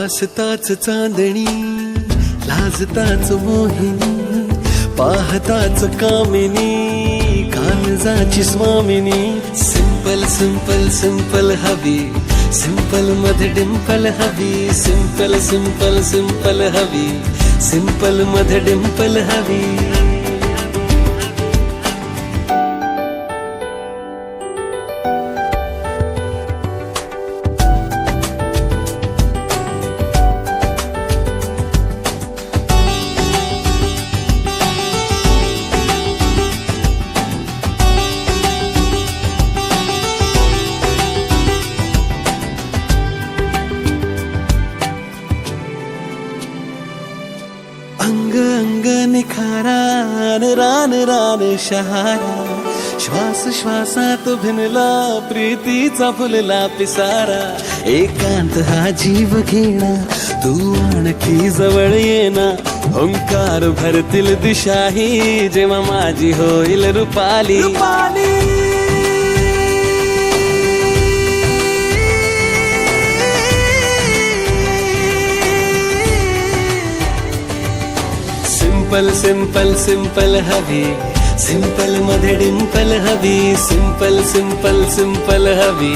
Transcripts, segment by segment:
हसताच चांदणी, लाजताच मोहिनी, पाहताच कामिनी, काळजाची स्वामिनी. Simple simple simple हवी, सिंपल मध्ये डिंपल हवी. सिंपल सिंपल सिंपल हवी, सिंपल मध्ये डिंपल हवी. अंग अंग निखारा, रान रान शहारा. श्वास श्वासात भिनला प्रीतीचा फुलला पिसारा. एकांत हा जीव घेणा, तू आणखी जवळ येना. ओंकार भरतील दिशाही, जेव्हा माझी होईल रुपाली. सिंपल सिंपल सिंपल हवी, सिंपल मध्ये डिंपल हवी. सिंपल सिंपल सिंपल हवी,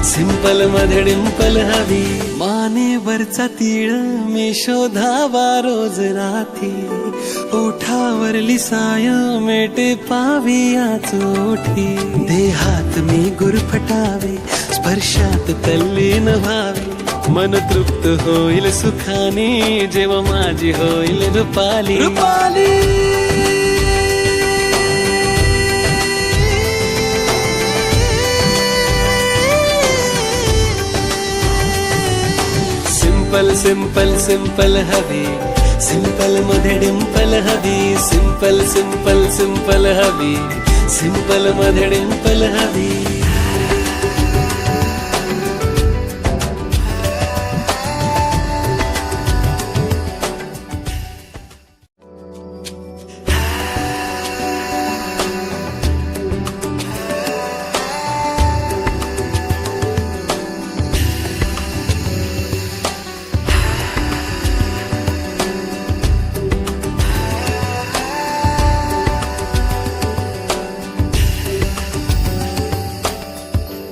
सिंपल मध्ये डिंपल हवी. मानेवरचा तीळ मी शोधावा रोज रात्री. ओठावरली साय मेटे पावी आचोठी. देहात मी गुरफटावे, स्पर्शात तल्लीन व्हावे. मन तृप्त होईल सुखाने, जेव्हा माझी होईल रुपाली. सिंपल सिंपल सिंपल हवी, सिंपल मध्ये डिंपल हवी. सिंपल सिंपल सिंपल हवी, सिंपल मध्ये डिंपल हवी.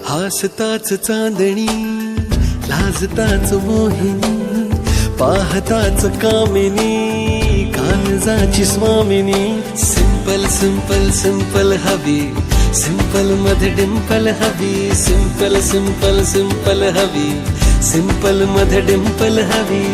हसताच चांदणी, लाजताच मोहिनी, पाहताच कामिनी, काळजाची स्वामिनी. सिंपल सिंपल सिंपल हवी, सिंपल मध्ये डिंपल हवी. सिंपल सिंपल सिंपल हवी, सिंपल मध्ये डिंपल हवी.